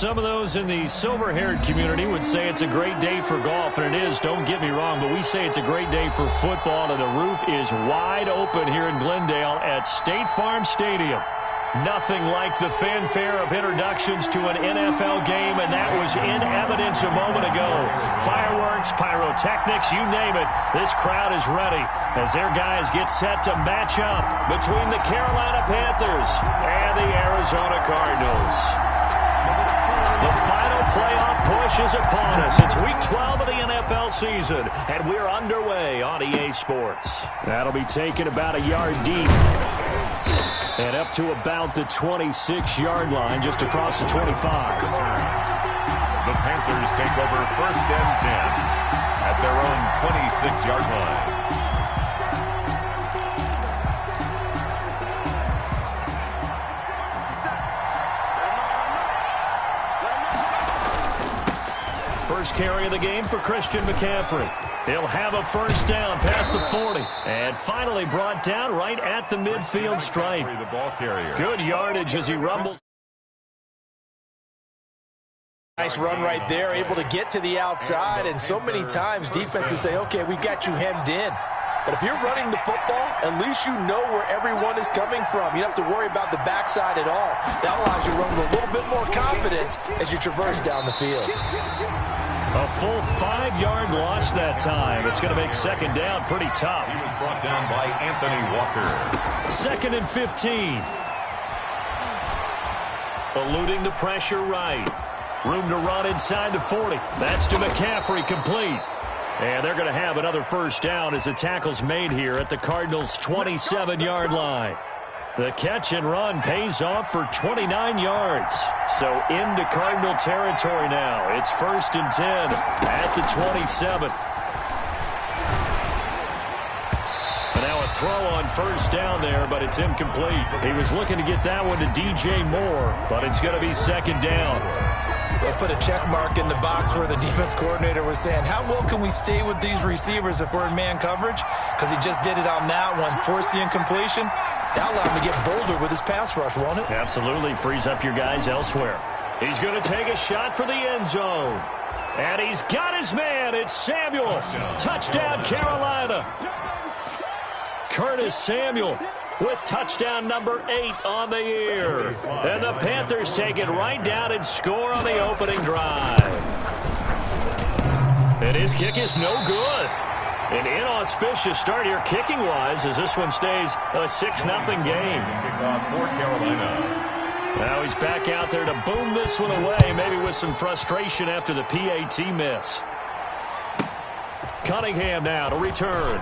some of those in the silver-haired community would say it's a great day for golf, and it is, don't get me wrong, but we say it's a great day for football, and the roof is wide open here in Glendale at State Farm Stadium. Nothing like the fanfare of introductions to an NFL game, and that was in evidence a moment ago. Fireworks, pyrotechnics, you name it. This crowd is ready as their guys get set to match up between the Carolina Panthers and the Arizona Cardinals. The final playoff push is upon us. It's Week 12 of the NFL season, and we're underway on EA Sports. That'll be taken about a yard deep. And up to about the 26-yard line, just across the 25. The Panthers take over 1st and 10 at their own 26-yard line. First carry of the game for Christian McCaffrey. He'll have a first down past the 40. And finally brought down right at the midfield stripe. The ball carrier. Good yardage as he rumbles. Nice run right there, able to get to the outside. And so many times defenses say, okay, we got you hemmed in. But if you're running the football, at least you know where everyone is coming from. You don't have to worry about the backside at all. That allows you to run with a little bit more confidence as you traverse down the field. A full 5-yard loss that time. It's going to make second down pretty tough. He was brought down by Anthony Walker. 2nd and 15. Eluding the pressure right. Room to run inside the 40. That's to McCaffrey, complete. And they're going to have another first down as the tackle's made here at the Cardinals' 27-yard line. The catch and run pays off for 29 yards. So into Cardinal territory now. It's 1st and 10 at the 27. And now a throw on first down there, but it's incomplete. He was looking to get that one to DJ Moore, but it's going to be second down. They'll put a check mark in the box where the defense coordinator was saying, how well can we stay with these receivers if we're in man coverage? Because he just did it on that one, forced the incompletion. That'll allow him to get bolder with his pass rush, won't it? Absolutely. Frees up your guys elsewhere. He's going to take a shot for the end zone. And he's got his man. It's Samuel. Touchdown, Carolina. Curtis Samuel with touchdown number 8 on the year. And the Panthers take it right down and score on the opening drive. And his kick is no good. An inauspicious start here kicking-wise as this one stays a 6-0 game. Kickoff for Carolina. Now he's back out there to boom this one away, maybe with some frustration after the PAT miss. Cunningham now to return.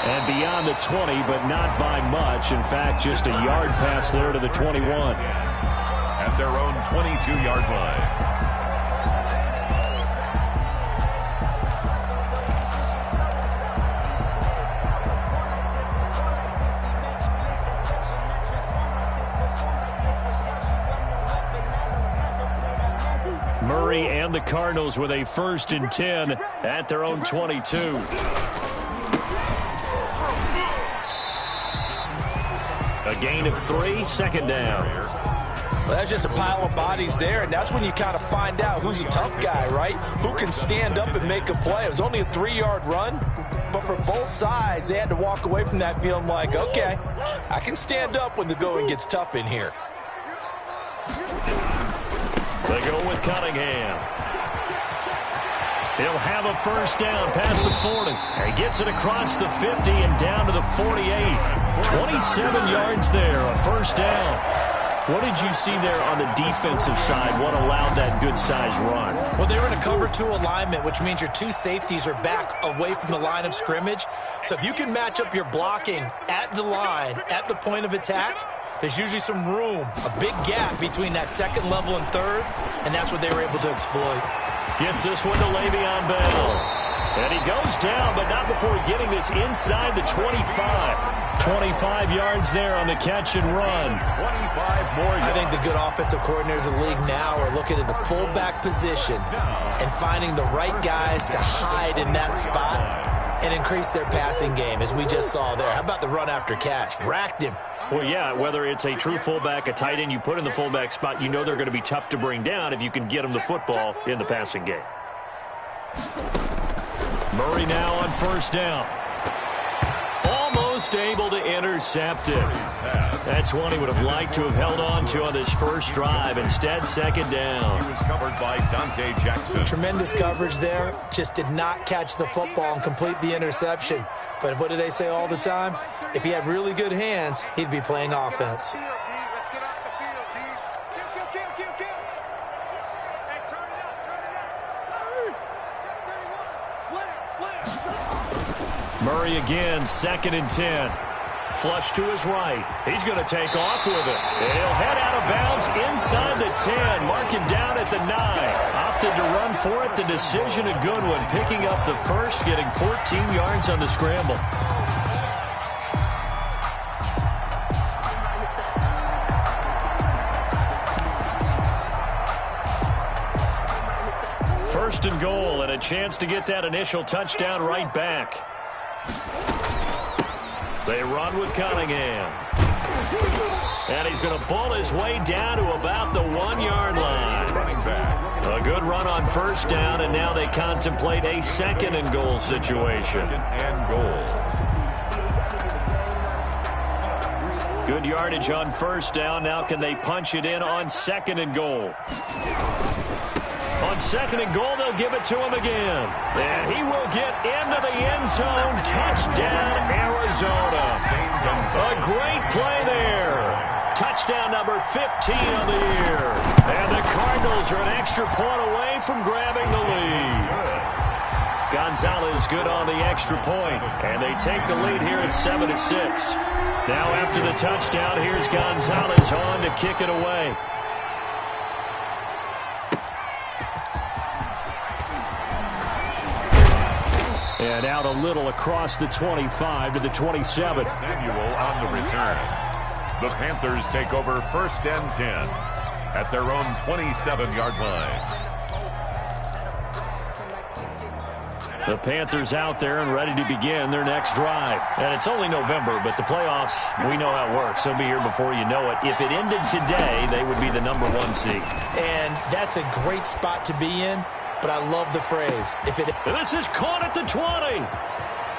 And beyond the 20, but not by much. In fact, just a yard pass there to the 21. At their own 22-yard line. Murray and the Cardinals with a 1st and 10 at their own 22. A gain of 3, second down. Well, that's just a pile of bodies there, and that's when you kind of find out who's a tough guy, right? Who can stand up and make a play. It was only a 3-yard run, but for both sides, they had to walk away from that feeling like, okay, I can stand up when the going gets tough in here. They go with Cunningham. He'll have a first down past the 40. He gets it across the 50 and down to the 48. 27 yards there, a first down. What did you see there on the defensive side? What allowed that good-sized run? Well, they were in a cover 2 alignment, which means your 2 safeties are back away from the line of scrimmage. So if you can match up your blocking at the line, at the point of attack, there's usually some room, a big gap between that second level and third, and that's what they were able to exploit. Gets this one to Le'Veon Bell. And he goes down, but not before getting this inside the 25. 25 yards there on the catch and run. 25 more yards. I think the good offensive coordinators in the league now are looking at the fullback position and finding the right guys to hide in that spot and increase their passing game, as we just saw there. How about the run after catch? Racked him. Well, yeah, whether it's a true fullback, a tight end you put in the fullback spot, you know they're going to be tough to bring down if you can get them the football in the passing game. Murray now on first down. Almost able to intercept it. That's one he would have liked to have held on to on this first drive. Instead, second down. He was covered by Dante Jackson. Tremendous coverage there. Just did not catch the football and complete the interception. But what do they say all the time? If he had really good hands, he'd be playing offense. Murray again, 2nd and 10. Flush to his right. He's going to take off with it. And he'll head out of bounds inside the 10. Mark him down at the 9. Opted to run for it. The decision a good one. Picking up the first, getting 14 yards on the scramble. First and goal, and a chance to get that initial touchdown right back. They run with Cunningham. And he's going to bull his way down to about the 1-yard line. Running back. A good run on first down, and now they contemplate a 2nd and goal situation. 2nd and goal. Good yardage on first down. Now can they punch it in on 2nd and goal? On 2nd and goal, they'll give it to him again. And he will get into the end zone. Touchdown, Arizona. A great play there. Touchdown number 15 on the year. And the Cardinals are an extra point away from grabbing the lead. Gonzalez good on the extra point. And they take the lead here at 7-6. Now after the touchdown, here's Gonzalez on to kick it away. And out a little across the 25 to the 27. Samuel on the return. The Panthers take over 1st and 10 at their own 27-yard line. The Panthers out there and ready to begin their next drive. And it's only November, but the playoffs, we know how it works. They'll be here before you know it. If it ended today, they would be the number 1 seed. And that's a great spot to be in. But I love the phrase. This is caught at the 20.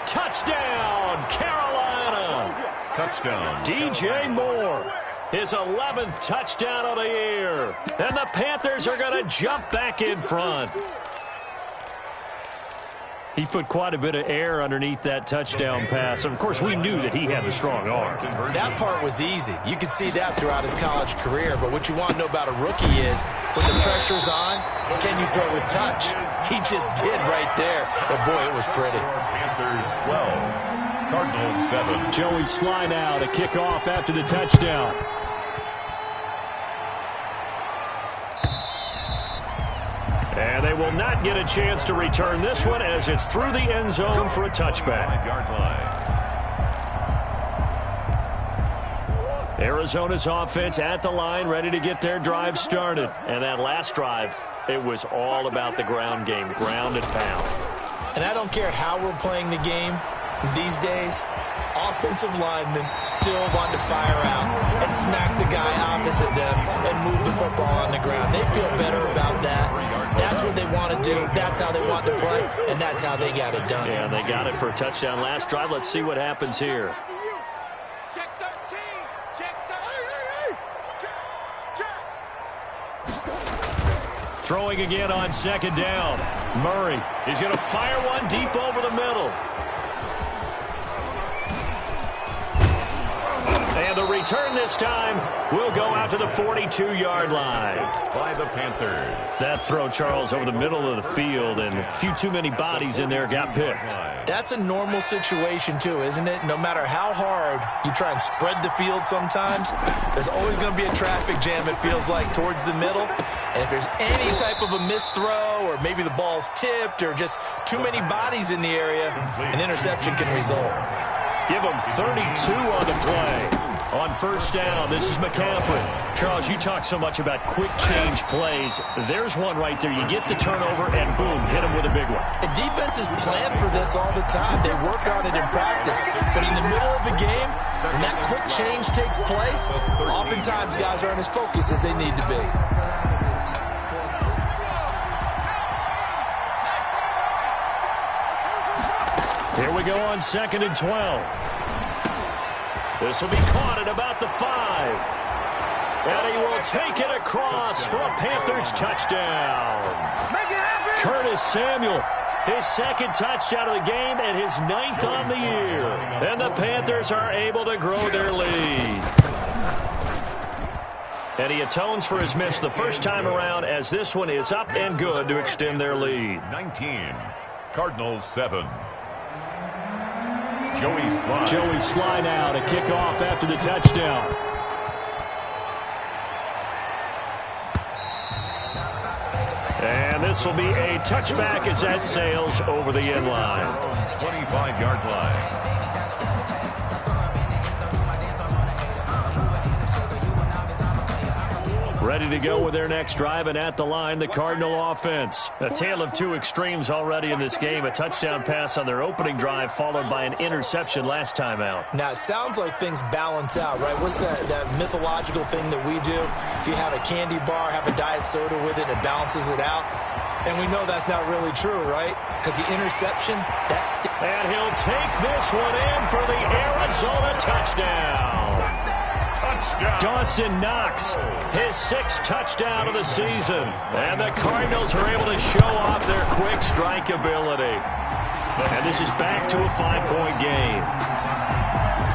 Touchdown, Carolina. Touchdown. DJ Moore. His 11th touchdown of the year. And the Panthers are going to jump back in front. He put quite a bit of air underneath that touchdown pass. Of course, we knew that he had the strong arm. That part was easy. You could see that throughout his college career. But what you want to know about a rookie is when the pressure's on, can you throw with touch? He just did right there. And, boy, it was pretty. Panthers 12. Cardinals 7. Joey Sly now to kick off after the touchdown. And they will not get a chance to return this one as it's through the end zone for a touchback. 5-yard line. Arizona's offense at the line, ready to get their drive started. And that last drive, it was all about the ground game, ground and pound. And I don't care how we're playing the game these days, offensive linemen still want to fire out and smack the guy opposite them and move the football on the ground. They feel better about that. That's what they want to do. That's how they want to play, and that's how they got it done. Yeah, they got it for a touchdown last drive. Let's see what happens here. Throwing again on 2nd down. Murray is going to fire one deep over the middle. And the return this time will go out to the 42-yard line. By the Panthers. That throw, Charles, over the middle of the field, and a few too many bodies in there got picked. That's a normal situation, too, isn't it? No matter how hard you try and spread the field sometimes, there's always going to be a traffic jam, it feels like, towards the middle. And if there's any type of a missed throw or maybe the ball's tipped or just too many bodies in the area, an interception can result. Give them 32 on the play. On first down, this is McCaffrey. Charles, you talk so much about quick change plays. There's one right there. You get the turnover, and boom, hit him with a big one. And defenses plan for this all the time. They work on it in practice. But in the middle of a game, when that quick change takes place, oftentimes guys aren't as focused as they need to be. Here we go on 2nd and 12. This will be caught at about the 5. And he will take it across for a Panthers touchdown. Curtis Samuel, his 2nd touchdown of the game and his 9th on the year. And the Panthers are able to grow their lead. And he atones for his miss the first time around as this one is up and good to extend their lead. 19, Cardinals 7. Joey Sly now to kick off after the touchdown. And this will be a touchback as that sails over the end line. 25-yard line. Ready to go with their next drive, and at the line, the Cardinal offense. A tale of two extremes already in this game. A touchdown pass on their opening drive, followed by an interception last time out. Now, it sounds like things balance out, right? What's that mythological thing that we do? If you have a candy bar, have a diet soda with it, it balances it out. And we know that's not really true, right? Because the interception, that's... And he'll take this one in for the Arizona touchdown. Dawson Knox, his 6th touchdown of the season. And the Cardinals are able to show off their quick strike ability. And this is back to a 5-point game.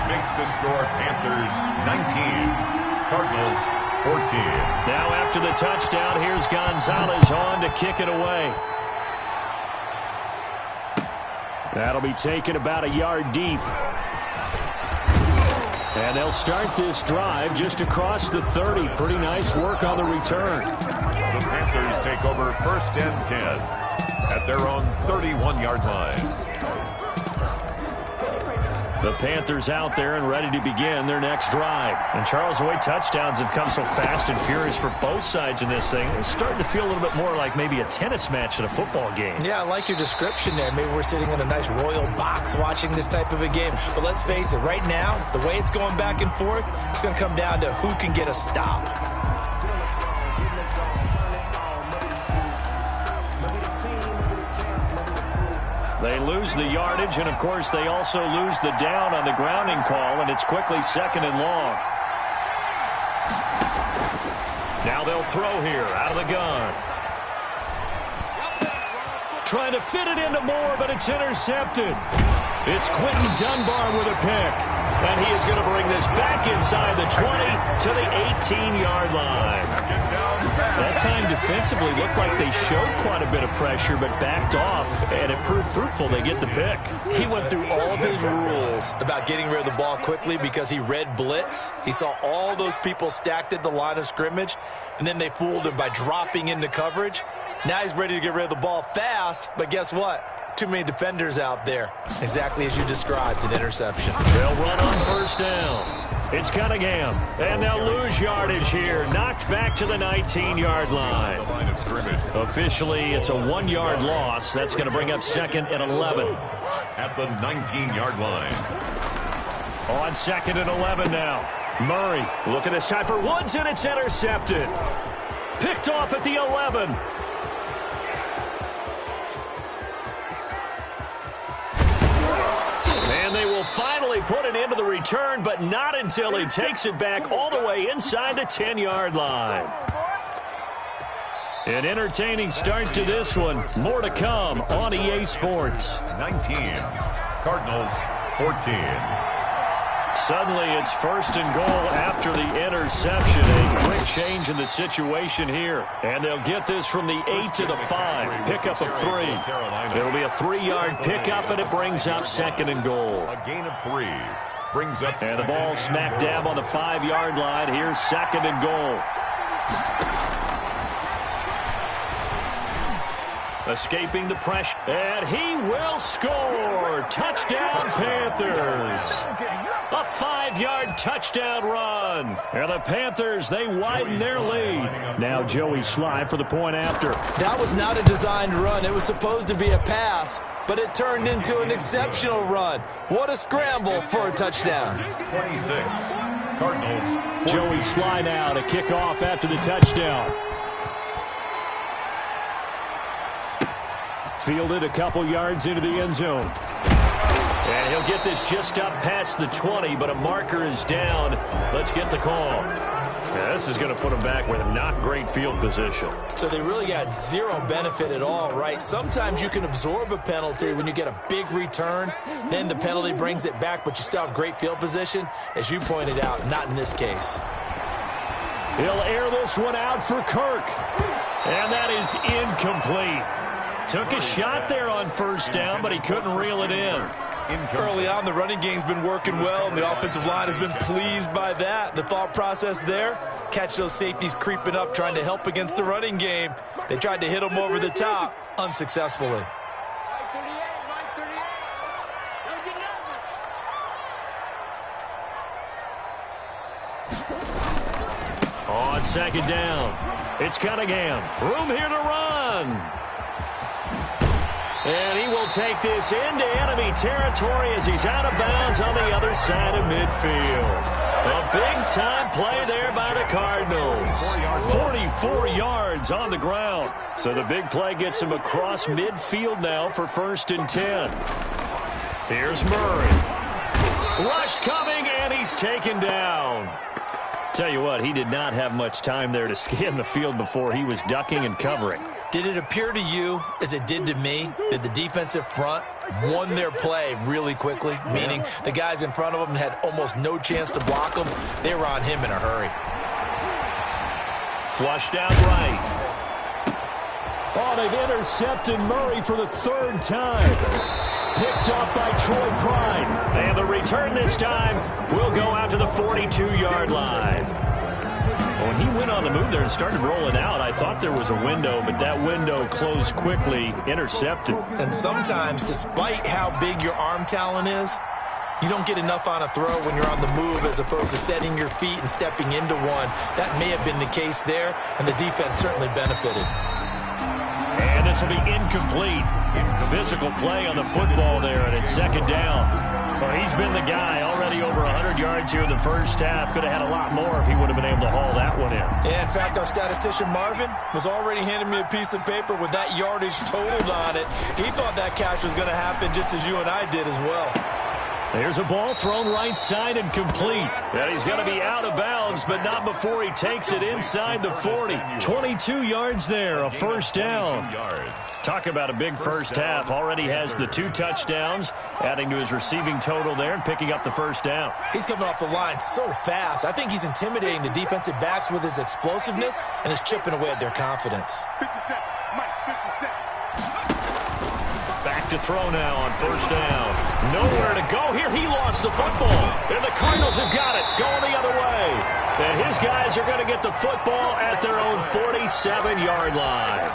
Makes the score Panthers 19, Cardinals 14. Now after the touchdown, here's Gonzalez on to kick it away. That'll be taken about a yard deep. And they'll start this drive just across the 30. Pretty nice work on the return. The Panthers take over 1st and 10 at their own 31-yard line. The Panthers out there and ready to begin their next drive. And Charles, the way touchdowns have come so fast and furious for both sides in this thing, it's starting to feel a little bit more like maybe a tennis match at a football game. Yeah, I like your description there. Maybe we're sitting in a nice royal box watching this type of a game. But let's face it, right now, the way it's going back and forth, it's going to come down to who can get a stop. They lose the yardage, and, of course, they also lose the down on the grounding call, and it's quickly 2nd and long. Now they'll throw here out of the gun. Trying to fit it into Moore, but it's intercepted. It's Quentin Dunbar with a pick, and he is going to bring this back inside the 20 to the 18-yard line. That time defensively looked like they showed quite a bit of pressure but backed off, and it proved fruitful. They get the pick. He went through all of his rules about getting rid of the ball quickly because he read blitz. He saw all those people stacked at the line of scrimmage, and then they fooled him by dropping into coverage. Now he's ready to get rid of the ball fast, but guess what? Too many defenders out there. Exactly as you described, an interception. They'll run on first down. It's Cunningham, and they'll lose yardage here. Knocked back to the 19-yard line. Officially, it's a 1-yard loss. That's going to bring up 2nd and 11. At the 19-yard line. On 2nd and 11 now. Murray looking this time for Woods, and it's intercepted. Picked off at the 11. And they will finally put an end to the return, but not until he takes it back all the way inside the 10-yard line. An entertaining start to this one. More to come on EA Sports. 19, Cardinals 14. Suddenly it's 1st and goal after the interception. A quick change in the situation here. And they'll get this from the 8 to the 5. Pickup of 3. It'll be a 3-yard pickup, and it brings up 2nd and goal. A gain of 3 brings up. And the ball smack dab on the 5-yard line. Here's 2nd and goal. Escaping the pressure. And he will score. Touchdown, Panthers. A 5-yard touchdown run. And the Panthers, they widen their lead. Now Joey Sly for the point after. That was not a designed run. It was supposed to be a pass, but it turned into an exceptional run. What a scramble for a touchdown. 26, Cardinals. 14. Joey Sly now to kick off after the touchdown. Fielded a couple yards into the end zone. And he'll get this just up past the 20, but a marker is down. Let's get the call. Yeah, this is going to put him back with a not great field position. So they really got zero benefit at all, right? Sometimes you can absorb a penalty when you get a big return. Then the penalty brings it back, but you still have great field position. As you pointed out, not in this case. He'll air this one out for Kirk. And that is incomplete. Took a shot there on first down, but he couldn't reel it in. Early on, the running game's been working well, and the offensive line has been pleased by that. The thought process there, catch those safeties creeping up, trying to help against the running game. They tried to hit them over the top, unsuccessfully. On second down, it's Cunningham. Room here to run. And he will take this into enemy territory as he's out of bounds on the other side of midfield. A big-time play there by the Cardinals. 44 yards on the ground. So the big play gets him across midfield now for 1st and 10. Here's Murray. Rush coming, and he's taken down. Tell you what, he did not have much time there to scan the field before he was ducking and covering. Did it appear to you, as it did to me, that the defensive front won their play really quickly? Meaning the guys in front of them had almost no chance to block them. They were on him in a hurry. Flushed out right. Oh, they've intercepted Murray for the 3rd time. Picked up by Troy Pride. And the return this time will go out to the 42-yard line. When he went on the move there and started rolling out, I thought there was a window, but that window closed quickly, intercepted. And sometimes, despite how big your arm talent is, you don't get enough on a throw when you're on the move as opposed to setting your feet and stepping into one. That may have been the case there, and the defense certainly benefited. And this will be incomplete. Physical play on the football there, and it's 2nd down. Well, he's been the guy, already over 100 yards here in the first half. Could have had a lot more if he would have been able to haul that one in. Yeah, in fact, our statistician Marvin was already handing me a piece of paper with that yardage totaled on it. He thought that catch was going to happen just as you and I did as well. There's a ball thrown right side and complete. And he's going to be out of bounds, but not before he takes it inside the 40. 22 yards there, a 1st down. Talk about a big first half. Already has the 2 touchdowns, adding to his receiving total there and picking up the 1st down. He's coming off the line so fast. I think he's intimidating the defensive backs with his explosiveness and is chipping away at their confidence. 57, Mike, 57. Back to throw now on 1st down. Nowhere to go here. He lost the football. And the Cardinals have got it. Going the other way. And his guys are going to get the football at their own 47-yard line.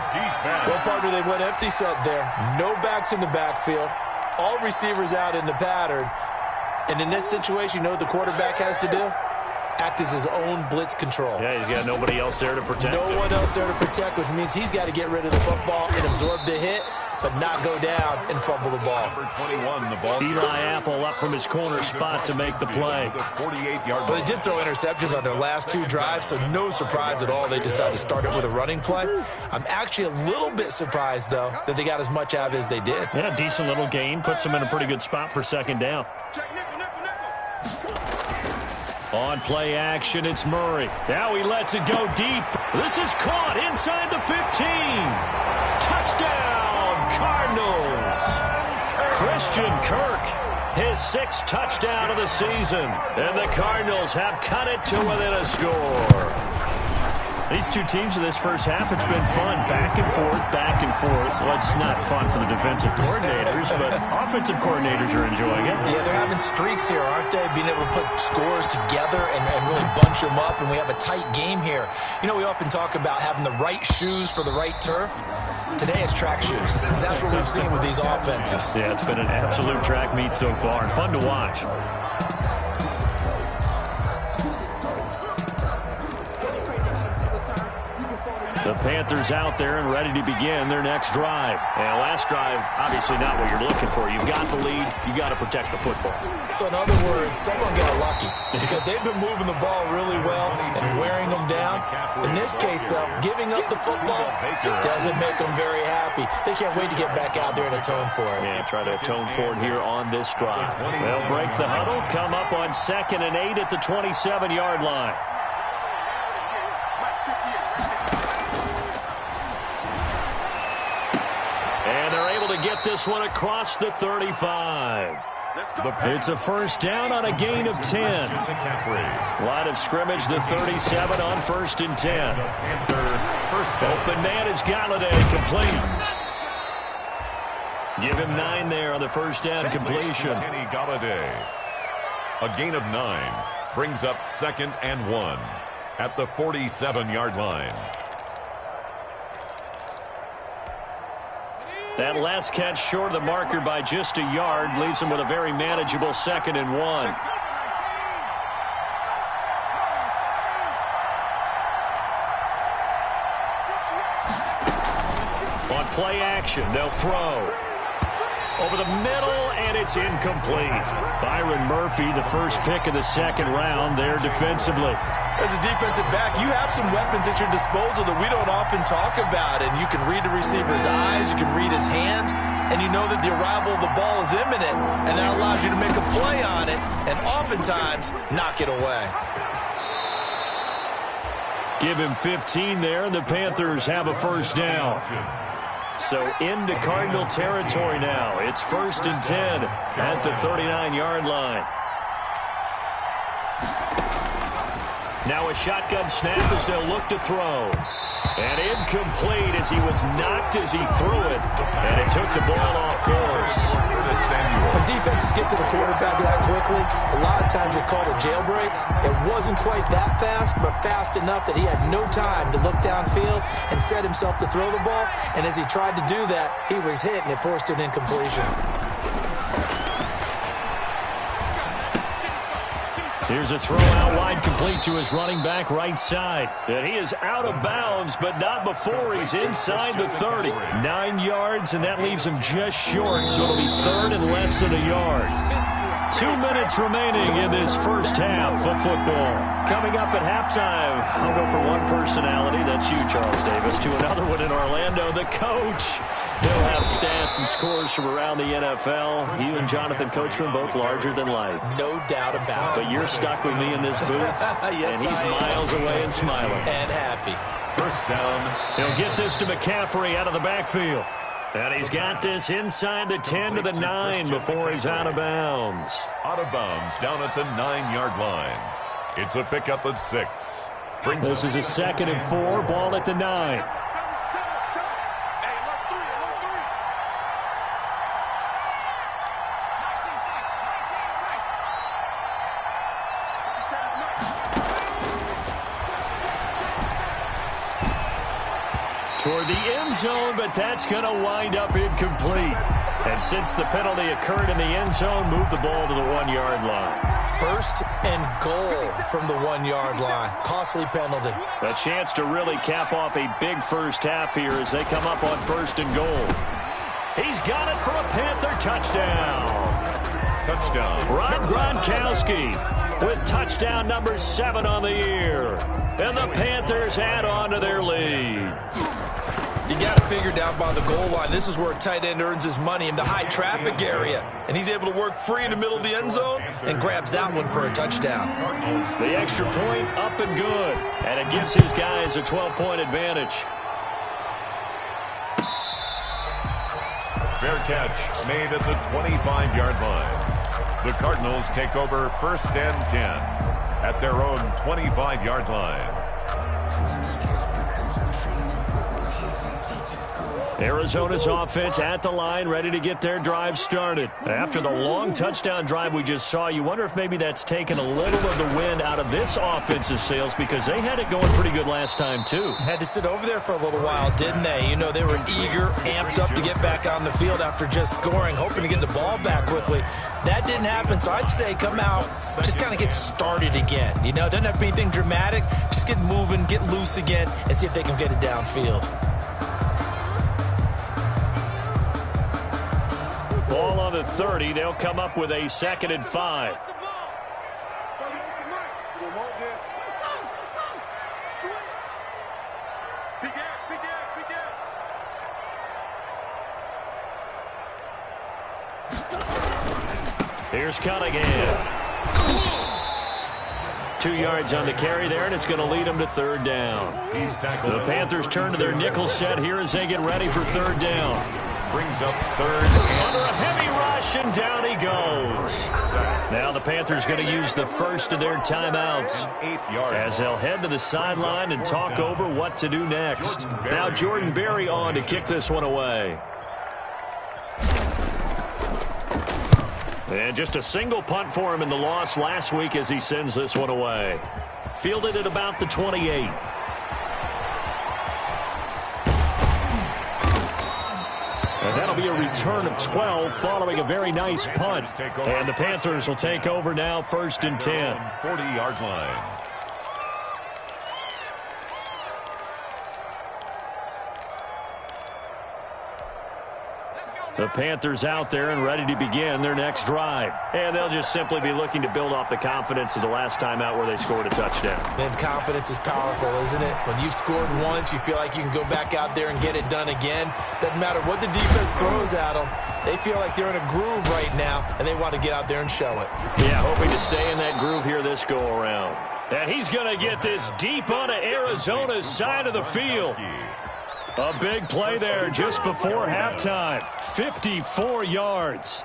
Well, partner, they went empty set there. No backs in the backfield. All receivers out in the pattern. And in this situation, you know what the quarterback has to do? Act as his own blitz control. Yeah, he's got nobody else there to protect him. No one else there to protect, which means he's got to get rid of the football and absorb the hit, but not go down and fumble the ball. Number 21, the ball. Eli Apple up from his corner spot to make the play. Well, they did throw interceptions on their last 2 drives, so no surprise at all they decided to start it with a running play. I'm actually a little bit surprised, though, that they got as much out of it as they did. Yeah, decent little gain. Puts them in a pretty good spot for 2nd down. On play action, it's Murray. Now he lets it go deep. This is caught inside the 15. Touchdown, Cardinals. Christian Kirk, his 6th touchdown of the season. And the Cardinals have cut it to within a score. These two teams in this first half, it's been fun. Back and forth, back and forth. Well, it's not fun for the defensive coordinators, but offensive coordinators are enjoying it. Yeah, they're having streaks here, aren't they? Being able to put scores together and really bunch them up, and we have a tight game here. You know, we often talk about having the right shoes for the right turf. Today it's track shoes. That's what we've seen with these offenses. Yeah, it's been an absolute track meet so far, and fun to watch. The Panthers out there and ready to begin their next drive. And last drive, obviously not what you're looking for. You've got the lead. You've got to protect the football. So in other words, someone got lucky because they've been moving the ball really well and wearing them down. In this case, though, giving up the football doesn't make them very happy. They can't wait to get back out there and atone for it. Yeah, try to atone for it here on this drive. They'll break the huddle, come up on 2nd and 8 at the 27-yard line. And they're able to get this one across the 35. It's a first down on a gain of 10. Line of scrimmage, the 37 on 1st and 10. Open man is Galladay, complete. Give him 9 there on the first down completion. Galladay. A gain of 9 brings up 2nd and 1 at the 47-yard line. That last catch short of the marker by just a yard leaves him with a very manageable 2nd and 1. On play action, they'll throw. Over the middle, and it's incomplete. Byron Murphy, the first pick of the 2nd round there defensively. As a defensive back, you have some weapons at your disposal that we don't often talk about. And you can read the receiver's eyes, you can read his hands, and you know that the arrival of the ball is imminent, and that allows you to make a play on it and oftentimes knock it away. Give him 15 there, and the Panthers have a first down. So into Cardinal territory now. It's 1st and 10 at the 39-yard line. Now a shotgun snap as they'll look to throw. And incomplete as he was knocked as he threw it. And it took the ball off course. When defenses get to the quarterback that quickly, a lot of times it's called a jailbreak. It wasn't quite that fast, but fast enough that he had no time to look downfield and set himself to throw the ball. And as he tried to do that, he was hit and it forced an incompletion. Here's a throw out wide, complete to his running back right side. And he is out of bounds, but not before he's inside the 30. 9 yards, and that leaves him just short, so it'll be 3rd and less than a yard. 2 minutes remaining in this first half of football. Coming up at halftime, I'll go from one personality, that's you, Charles Davis, to another one in Orlando, the coach. He'll have stats and scores from around the NFL. You and Jonathan Coachman, both larger than life. No doubt about it. But you're stuck with me in this booth, yes, and he's miles away and smiling. And happy. First down. He'll get this to McCaffrey out of the backfield. And he's got this inside the 10 to the 9 before he's out of bounds. Out of bounds down at the 9-yard line. It's a pickup of 6. This is a 2nd and 4, ball at the 9. Toward the end zone, but that's going to wind up incomplete. And since the penalty occurred in the end zone, move the ball to the 1-yard line. 1st and goal from the 1-yard line. Costly penalty. A chance to really cap off a big first half here as they come up on 1st and goal. He's got it for a Panther touchdown. Touchdown. Rob Gronkowski with touchdown number 7 on the year. And the Panthers add on to their lead. You got to figure down by the goal line. This is where a tight end earns his money in the high traffic area. And he's able to work free in the middle of the end zone and grabs that one for a touchdown. The extra point up and good. And it gives his guys a 12-point advantage. Fair catch made at the 25-yard line. The Cardinals take over 1st and 10 at their own 25-yard line. Arizona's offense at the line, ready to get their drive started. After the long touchdown drive we just saw, you wonder if maybe that's taken a little of the wind out of this offense's sails, because they had it going pretty good last time, too. Had to sit over there for a little while, didn't they? You know, they were eager, amped up to get back on the field after just scoring, hoping to get the ball back quickly. That didn't happen, so I'd say come out, just kind of get started again. You know, it doesn't have to be anything dramatic. Just get moving, get loose again, and see if they can get it downfield. Ball on the 30. They'll come up with a 2nd and 5. Here's Cunningham. 2 yards on the carry there, and it's going to lead them to 3rd down. The Panthers turn to their nickel set here as they get ready for 3rd down. Brings up 3rd and under a heavy rush, and down he goes. Now the Panthers going to use the first of their timeouts as they'll head to the sideline and talk over what to do next. Now Jordan Berry on to kick this one away. And just a single punt for him in the loss last week as he sends this one away. Fielded at about the 28. And that'll be a return of 12 following a very nice punt. And the Panthers will take over now, 1st and 10. 40-yard line. The Panthers out there and ready to begin their next drive. And they'll just simply be looking to build off the confidence of the last time out where they scored a touchdown. Man, confidence is powerful, isn't it? When you've scored once, you feel like you can go back out there and get it done again. Doesn't matter what the defense throws at them. They feel like they're in a groove right now, and they want to get out there and show it. Yeah, hoping to stay in that groove here this go-around. And he's going to get this deep onto Arizona's side of the field. A big play there just before halftime. 54 yards.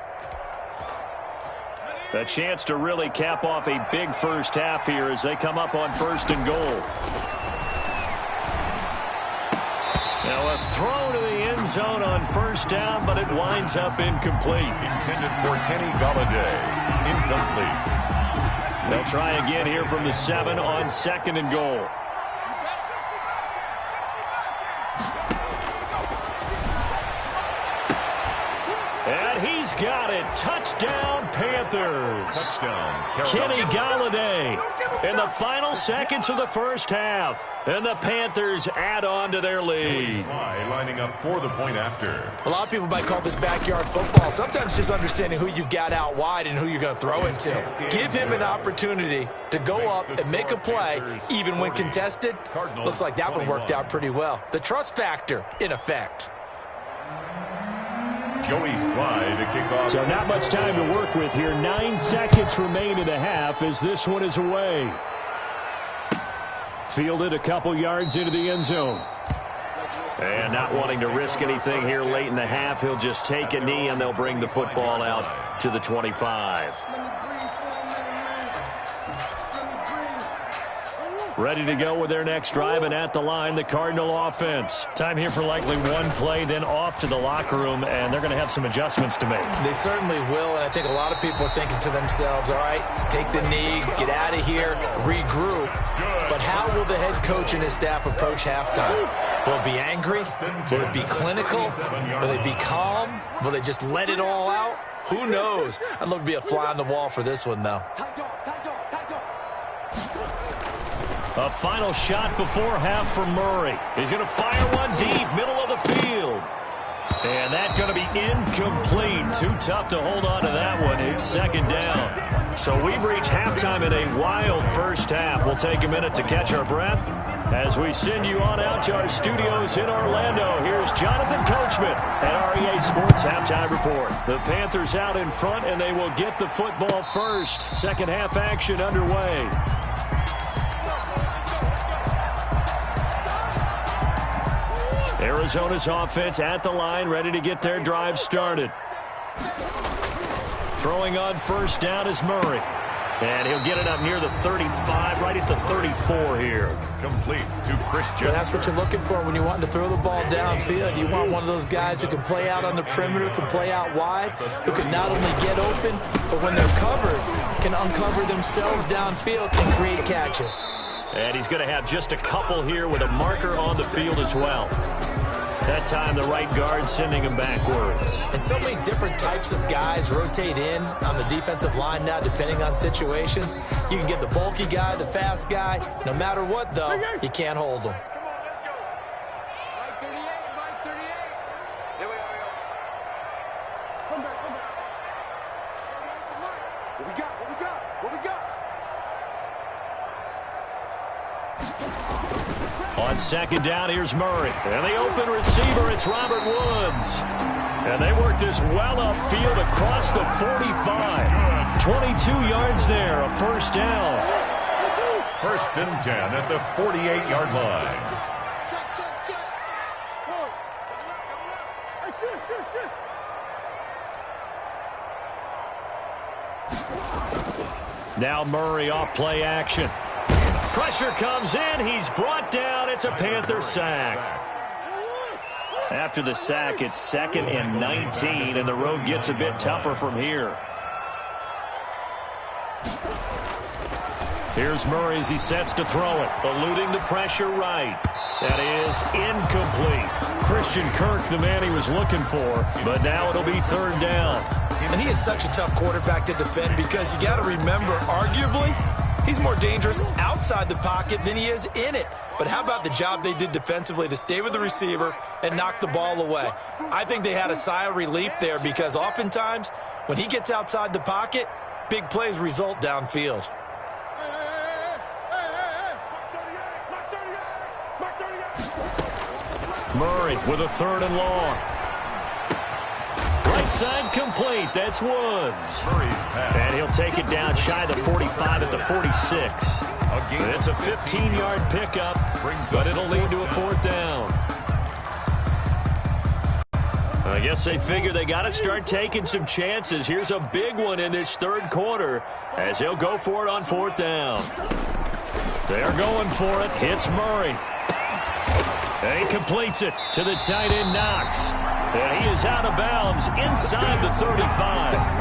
A chance to really cap off a big first half here as they come up on 1st and goal. Now a throw to the end zone on 1st down, but it winds up incomplete. Intended for Kenny Galladay. Incomplete. They'll try again here from the 7 on 2nd and goal. He's got it. Touchdown, Panthers. Touchdown, Kenny Galladay in the final seconds of the first half. And the Panthers add on to their lead. Lining up for the point after. A lot of people might call this backyard football. Sometimes just understanding who you've got out wide and who you're going to throw it to. Give him an opportunity to go up and make a play, even when contested. Looks like that one worked out pretty well. The trust factor in effect. Joey Slye to kick off. So not much time to work with here. 9 seconds remain in the half as this one is away. Fielded a couple yards into the end zone. And not wanting to risk anything here late in the half, he'll just take a knee and they'll bring the football out to the 25. Ready to go with their next drive, and at the line, the Cardinal offense. Time here for likely one play, then off to the locker room, and they're going to have some adjustments to make. They certainly will, and I think a lot of people are thinking to themselves, all right, take the knee, get out of here, regroup. But how will the head coach and his staff approach halftime? Will it be angry? Will it be clinical? Will they be calm? Will they just let it all out? Who knows? I'd love to be a fly on the wall for this one, though. A final shot before half for Murray. He's going to fire one deep, middle of the field. And that's going to be incomplete. Too tough to hold on to that one. It's 2nd down. So we've reached halftime in a wild first half. We'll take a minute to catch our breath as we send you on out to our studios in Orlando. Here's Jonathan Coachman at REA Sports Halftime Report. The Panthers out in front, and they will get the football first. Second half action underway. Arizona's offense at the line, ready to get their drive started. Throwing on 1st down is Murray. And he'll get it up near the 35, right at the 34 here. Complete to Christian. And that's what you're looking for when you want to throw the ball downfield. You want one of those guys who can play out on the perimeter, can play out wide, who can not only get open, but when they're covered, can uncover themselves downfield and create catches. And he's going to have just a couple here with a marker on the field as well. That time, the right guard sending him backwards. And so many different types of guys rotate in on the defensive line now, depending on situations. You can get the bulky guy, the fast guy. No matter what, though, you can't hold them. Come on, let's go. Mike 38, Mike 38. Here we go. Come back. What we got? On second down, here's Murray. And the open receiver, it's Robert Woods. And they work this well upfield across the 45. 22 yards there, a first down. First and 10 at the 48-yard line. Check. Forward. Double up. Hey, shit. Now Murray off play action. Pressure comes in. He's brought down. It's a Panther sack. After the sack, it's 2nd and 19, and the road gets a bit tougher from here. Here's Murray as he sets to throw it, eluding the pressure right. That is incomplete. Christian Kirk, the man he was looking for, but now it'll be 3rd down. And he is such a tough quarterback to defend because you got to remember, arguably, he's more dangerous outside the pocket than he is in it. But how about the job they did defensively to stay with the receiver and knock the ball away? I think they had a sigh of relief there because oftentimes when he gets outside the pocket, big plays result downfield. Murray with a 3rd and long. Right side complete. That's Woods. And he'll take it down shy of the 45 at the 46. It's a 15-yard pickup, but it'll lead to a 4th down. I guess they figure they got to start taking some chances. Here's a big one in this 3rd quarter as he'll go for it on 4th down. They're going for it. Hits Murray. And he completes it to the tight end, Knox. And he is out of bounds inside the 35.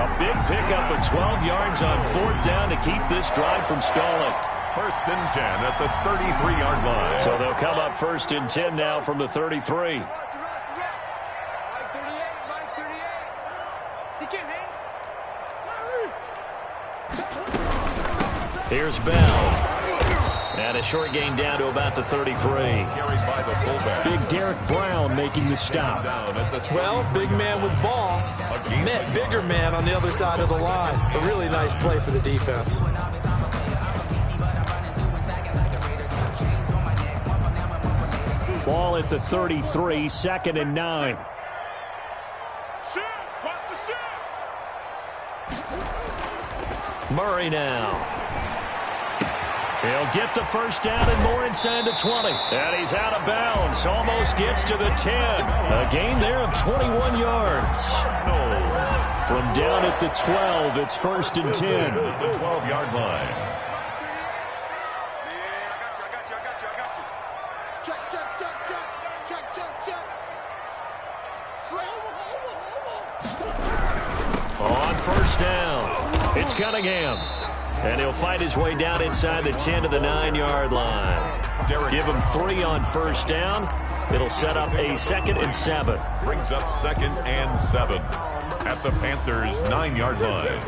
A big pickup of 12 yards on 4th down to keep this drive from stalling. First and 10 at the 33-yard line. So they'll come up 1st and 10 now from the 33. Mike 38. He can't hang. Here's Bell. And a short gain down to about the 33. Carries by the fullback. Big Derek Brown making the stop. Well, big man with ball met bigger man on the other side of the line. A really nice play for the defense. Ball at the 33, 2nd and 9. Murray now. He'll get the first down and more inside the 20. And he's out of bounds. Almost gets to the 10. A gain there of 21 yards. From down at the 12, it's 1st and 10. The 12-yard line. On 1st down, it's Cunningham. And he'll fight his way down inside the 10 to the 9-yard line. Give him 3 on 1st down. It'll set up a 2nd and 7. Brings up 2nd and 7 at the Panthers' 9-yard line.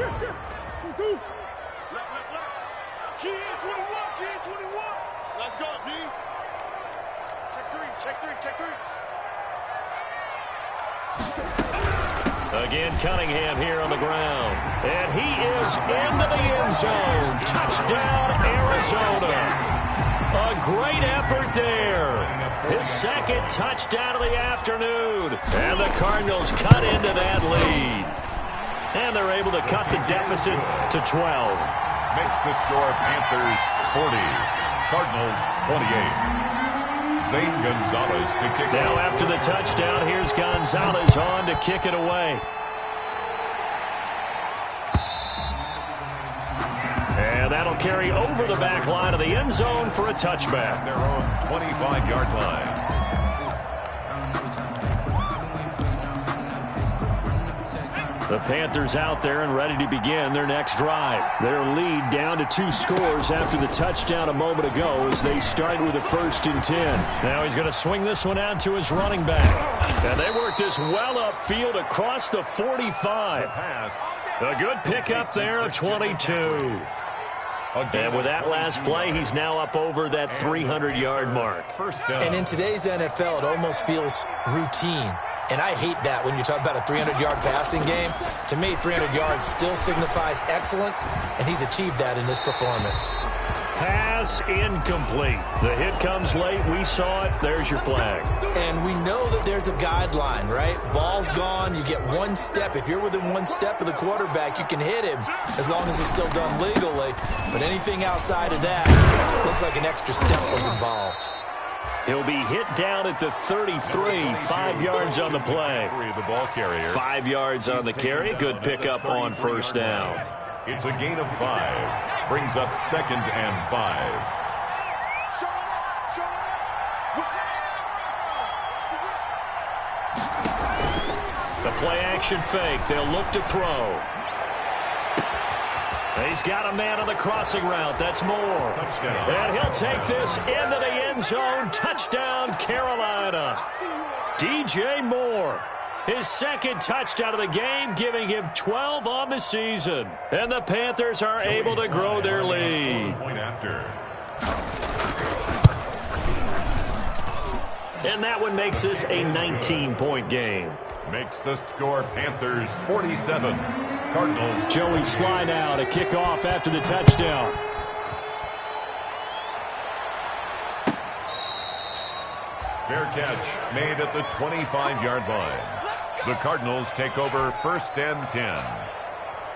Key in 21. Let's go, D. Check three. Again, Cunningham here on the ground. And he is into the end zone. Touchdown, Arizona. A great effort there. His 2nd touchdown of the afternoon. And the Cardinals cut into that lead. And they're able to cut the deficit to 12. Makes the score Panthers 40, Cardinals 28. Zane Gonzalez to kick it. Now after the touchdown, here's Gonzalez on to kick it away. that'll carry over the back line of the end zone for a touchback. Their own 25-yard line. The Panthers out there and ready to begin their next drive. Their lead down to 2 scores after the touchdown a moment ago as they start with a 1st and 10. Now he's going to swing this one out to his running back. And they work this well upfield across the 45. A good pickup there at 22. And with that last play, he's now up over that 300-yard mark. And in today's NFL, it almost feels routine. And I hate that when you talk about a 300-yard passing game. To me, 300 yards still signifies excellence, and he's achieved that in this performance. Pass incomplete. The hit comes late. We saw it. There's your flag. And we know that there's a guideline, right? Ball's gone. You get 1 step. If you're within 1 step of the quarterback, you can hit him as long as it's still done legally. But anything outside of that, looks like an extra step was involved. He'll be hit down at the 33, 5 yards on the play. 5 yards on the carry. Good pickup on 1st down. It's a gain of 5. Brings up 2nd and 5. The play action fake. They'll look to throw. He's got a man on the crossing route. That's Moore. Touchdown. And he'll take this into the end zone. Touchdown, Carolina. DJ Moore. His 2nd touchdown of the game, giving him 12 on the season. And the Panthers are able to grow their lead. And that one makes this a 19-point game. Makes the score Panthers 47. Cardinals. Joey Sly now to kick off after the touchdown. Fair catch made at the 25-yard line. The Cardinals take over 1st and 10.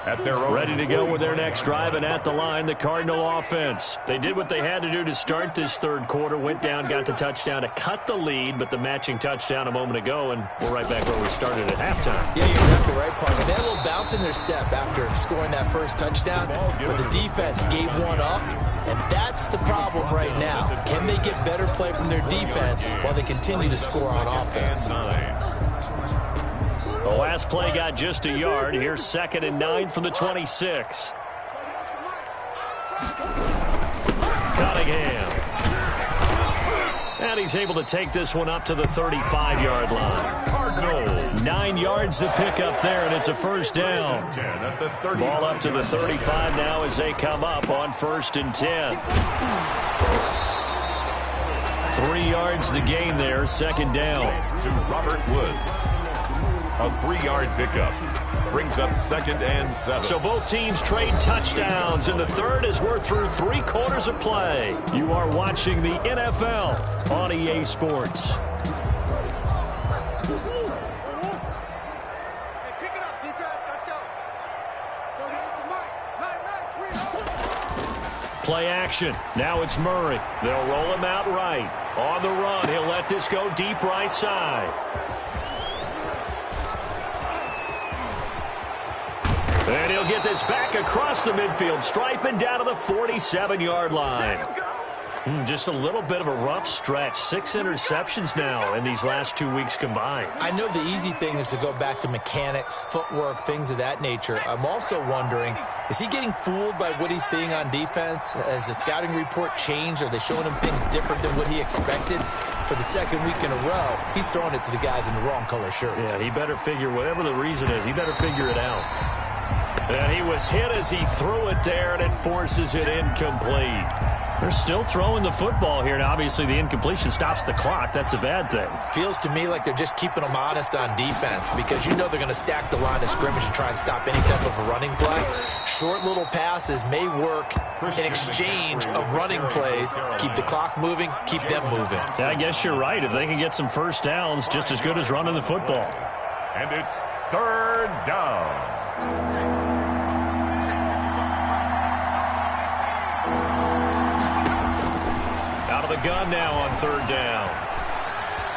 At their own ready to go with their next drive, and at the line, the Cardinal offense. They did what they had to do to start this 3rd quarter, went down, got the touchdown to cut the lead, but the matching touchdown a moment ago, and we're right back where we started at halftime. Yeah, you're exactly right, Parker. They had a little bounce in their step after scoring that 1st touchdown, but the defense gave one up, and that's the problem right now. Can they get better play from their defense while they continue to score on offense? The last play got just a yard. Here's 2nd and 9 from the 26. Cunningham. And he's able to take this one up to the 35-yard line. Cardinal. 9 yards to pick up there, and it's a 1st down. Ball up to the 35 now as they come up on 1st and 10. 3 yards the gain there, 2nd down. To Robert Woods. A 3-yard pickup. Brings up 2nd and 7. So both teams trade touchdowns in the 3rd as we're through 3 quarters of play. You are watching the NFL on EA Sports. Hey, pick it up, defense. Let's go. Go down the mic. Nice. Play action. Now it's Murray. They'll roll him out right. On the run, he'll let this go deep right side. And he'll get this back across the midfield stripe and down to the 47-yard line. Just a little bit of a rough stretch. 6 interceptions now in these last 2 weeks combined. I know the easy thing is to go back to mechanics, footwork, things of that nature. I'm also wondering, is he getting fooled by what he's seeing on defense? Has the scouting report changed? Are they showing him things different than what he expected? For the 2nd week in a row, he's throwing it to the guys in the wrong color shirts. Yeah, he better figure, whatever the reason is, he better figure it out. And he was hit as he threw it there, and it forces it incomplete. They're still throwing the football here, and obviously the incompletion stops the clock. That's a bad thing. Feels to me like they're just keeping them honest on defense because you know they're going to stack the line of scrimmage and try and stop any type of a running play. Short little passes may work in exchange of running plays. Keep the clock moving, keep them moving. Yeah, I guess you're right. If they can get some 1st downs, just as good as running the football. And it's 3rd down. Out of the gun now on 3rd down.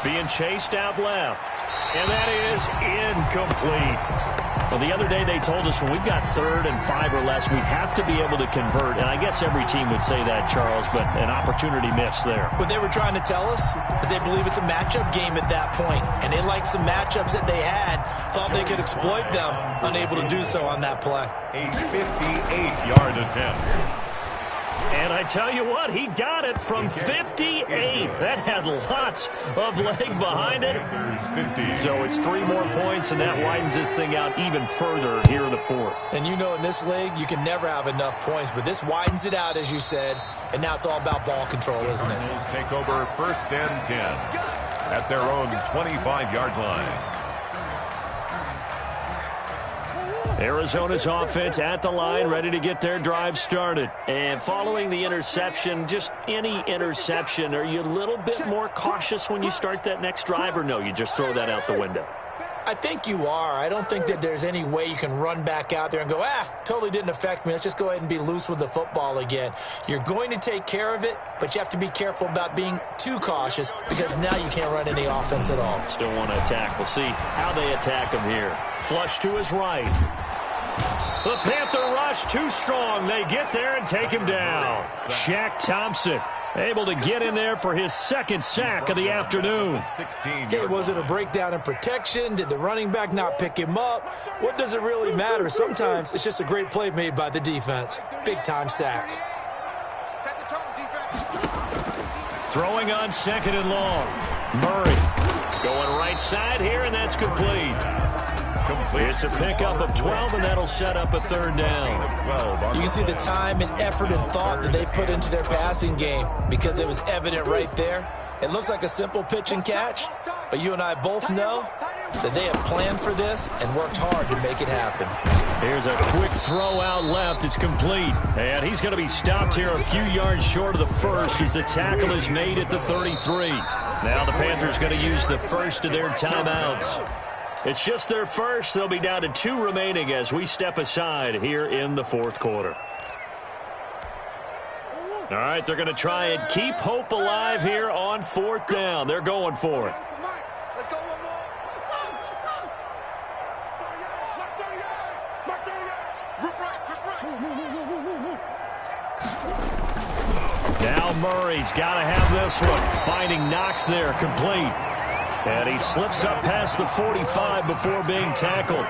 Being chased out left. And that is incomplete. Well, the other day they told us when we've got 3rd and 5 or less, we have to be able to convert. And I guess every team would say that, Charles, but an opportunity missed there. What they were trying to tell us is they believe it's a matchup game at that point. And they liked some matchups that they had, thought they could exploit them, unable to do so on that play. A 58-yard attempt. And I tell you what, he got it from 58. That had lots of leg behind it. So it's 3 more points, and that widens this thing out even further here in the 4th. And you know in this league, you can never have enough points, but this widens it out, as you said, and now it's all about ball control, isn't it? Cardinals take over 1st and 10 at their own 25-yard line. Arizona's offense at the line, ready to get their drive started. And following the interception, just any interception, are you a little bit more cautious when you start that next drive, or no, you just throw that out the window? I think you are. I don't think that there's any way you can run back out there and go, totally didn't affect me. Let's just go ahead and be loose with the football again. You're going to take care of it, but you have to be careful about being too cautious because now you can't run any offense at all. Still want to attack. We'll see how they attack him here. Flush to his right. The Panther rush too strong. They get there and take him down. Shaq Thompson able to get in there for his 2nd sack of the afternoon. Okay, was it a breakdown in protection? Did the running back not pick him up? What does it really matter? Sometimes it's just a great play made by the defense. Big-time sack. Set the tone, defense. Throwing on 2nd and long. Murray going right side here, and that's complete. It's a pickup of 12, and that'll set up a 3rd down. You can see the time and effort and thought that they put into their passing game because it was evident right there. It looks like a simple pitch and catch, but you and I both know that they have planned for this and worked hard to make it happen. Here's a quick throw out left. It's complete. And he's going to be stopped here a few yards short of the 1st as the tackle is made at the 33. Now the Panthers going to use the first of their timeouts. It's just their first. They'll be down to 2 remaining as we step aside here in the 4th quarter. All right, they're going to try and keep hope alive here on 4th down. They're going for it. Let's go one more. Now Murray's got to have this one. Finding Knox there, complete. And he slips up past the 45 before being tackled.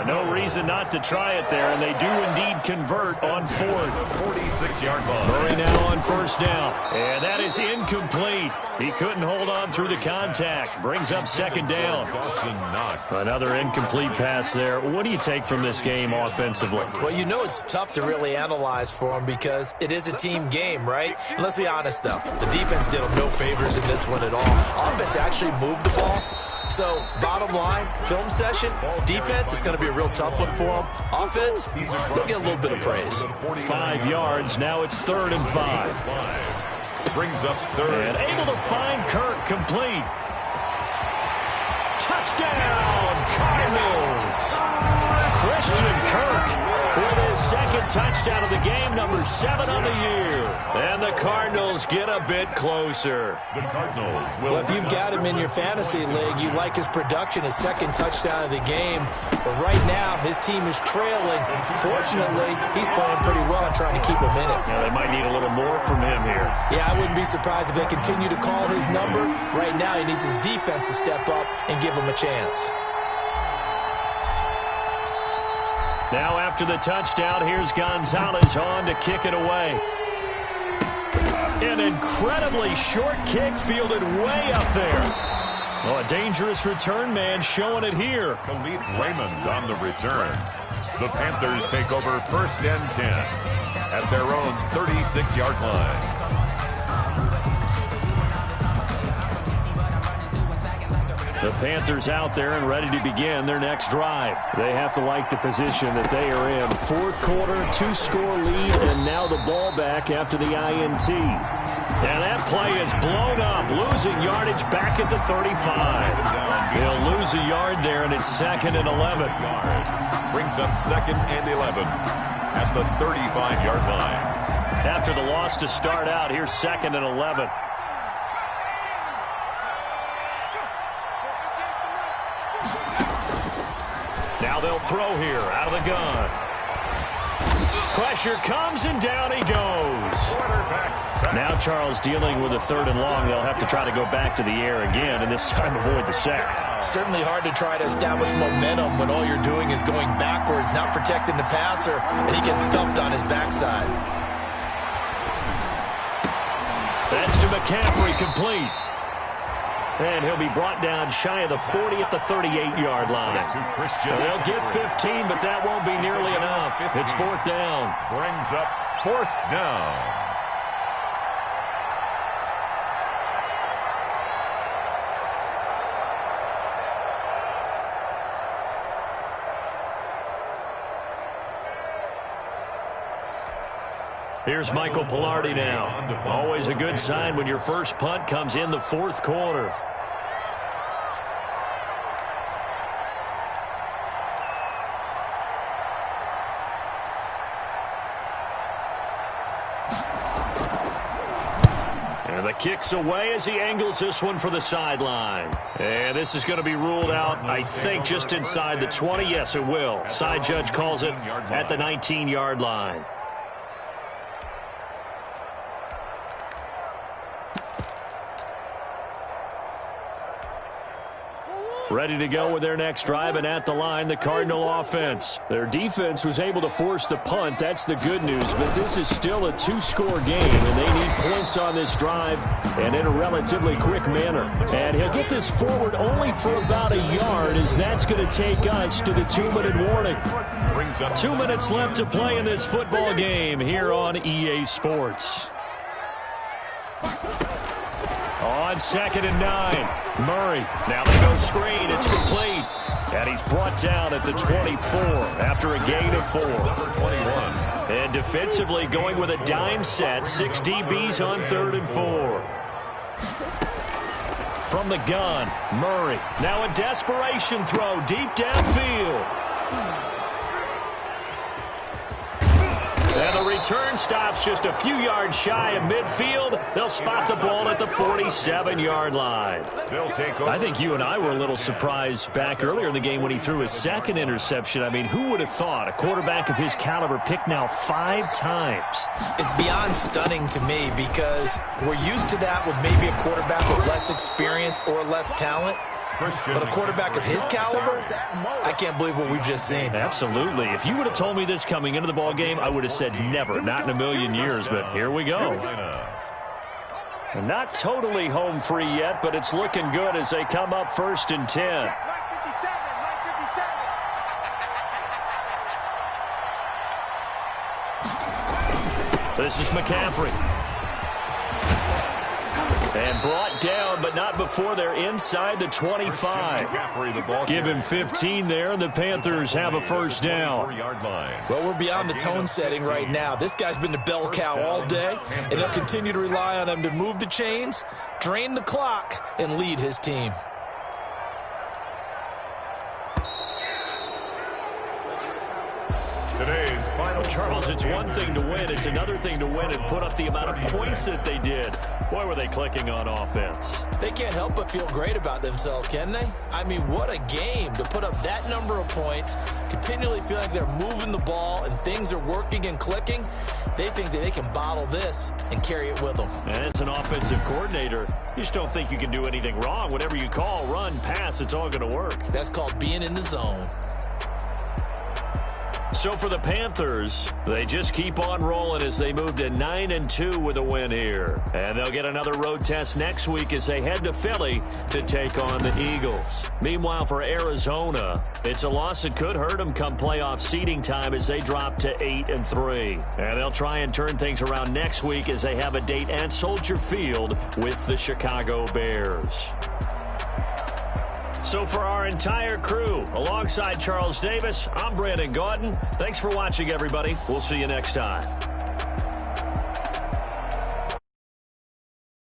No reason not to try it there, and they do indeed convert on 4th. 46-yard line. Murray now on 1st down, and that is incomplete. He couldn't hold on through the contact. Brings up 2nd down. Another incomplete pass there. What do you take from this game offensively? Well, you know it's tough to really analyze for them because it is a team game, right? And let's be honest, though. The defense did them no favors in this one at all. Offense actually moved the ball. So, bottom line, film session, defense is going to be a real tough one for them. Offense, they'll get a little bit of praise. 5 yards. Now it's 3rd and 5. Brings up 3rd. And able to find Kirk, complete. Touchdown, Cardinals. Christian Kirk with his 2nd touchdown of the game, number 7 on the year. And the Cardinals get a bit closer. The Cardinals will. Well, if you've got him in your fantasy league, you like his production, his 2nd touchdown of the game. But right now, his team is trailing. Fortunately, he's playing pretty well and trying to keep him in it. Yeah, they might need a little more from him here. Yeah, I wouldn't be surprised if they continue to call his number. Right now, he needs his defense to step up and give him a chance. Now after the touchdown, here's Gonzalez on to kick it away. An incredibly short kick fielded way up there. Oh, a dangerous return man showing it here. Khalif Raymond on the return. The Panthers take over 1st and 10 at their own 36-yard line. The Panthers out there and ready to begin their next drive. They have to like the position that they are in. 4th quarter, 2-score lead, and now the ball back after the INT. And that play is blown up, losing yardage back at the 35. He'll lose a yard there, and it's 2nd and 11. Brings up 2nd and 11 at the 35-yard line. After the loss to start out, here's 2nd and 11. Now they'll throw here out of the gun. Pressure comes, and down he goes. Now Charles dealing with a 3rd and long. They'll have to try to go back to the air again, and this time avoid the sack. Certainly hard to try to establish momentum when all you're doing is going backwards, not protecting the passer, and he gets dumped on his backside. That's to McCaffrey, complete. And he'll be brought down shy of the 40 at the 38-yard line. They'll get 15, but that won't be nearly enough. It's 4th down. Brings up 4th down. Here's Michael Pilardi now. Always a good sign when your first punt comes in the 4th quarter. And the kick's away as he angles this one for the sideline. And this is going to be ruled out, I think, just inside the 20. Yes, it will. Side judge calls it at the 19-yard line. Ready to go with their next drive, and at the line, the Cardinal offense. Their defense was able to force the punt. That's the good news, but this is still a 2-score game, and they need points on this drive and in a relatively quick manner. And he'll get this forward only for about a yard, as that's going to take us to the 2-minute warning. 2 minutes left to play in this football game here on EA Sports. On 2nd and 9. Murray. Now they go screen. It's complete. And he's brought down at the 24 after a gain of 4. Number 21. And defensively going with a dime set. 6 DBs on 3rd and 4. From the gun, Murray. Now a desperation throw deep downfield. And the return stops just a few yards shy of midfield. They'll spot the ball at the 47-yard line. I think you and I were a little surprised back earlier in the game when he threw his 2nd interception. I mean, who would have thought a quarterback of his caliber picked now 5 times? It's beyond stunning to me because we're used to that with maybe a quarterback with less experience or less talent. But a quarterback of his caliber, I can't believe what we've just seen. Absolutely. If you would have told me this coming into the ball game, I would have said never, not in a million years. But here we go. And not totally home free yet, but it's looking good as they come up 1st and 10. This is McCaffrey. And brought down, but not before they're inside the 25. Give him 15 there, and the Panthers have a 1st down. Well, we're beyond the tone setting right now. This guy's been the bell cow all day, and they'll continue to rely on him to move the chains, drain the clock, and lead his team. Today's final. Charles, it's one thing to win. It's another thing to win and put up the amount of points that they did. Boy, were they clicking on offense. They can't help but feel great about themselves, can they? I mean, what a game to put up that number of points, continually feel like they're moving the ball and things are working and clicking. They think that they can bottle this and carry it with them. And as an offensive coordinator, you just don't think you can do anything wrong. Whatever you call, run, pass, it's all going to work. That's called being in the zone. So for the Panthers, they just keep on rolling as they move to 9-2 with a win here. And they'll get another road test next week as they head to Philly to take on the Eagles. Meanwhile, for Arizona, it's a loss that could hurt them come playoff seeding time as they drop to 8-3. And they'll try and turn things around next week as they have a date at Soldier Field with the Chicago Bears. So for our entire crew, alongside Charles Davis, I'm Brandon Gaudin. Thanks for watching, everybody. We'll see you next time.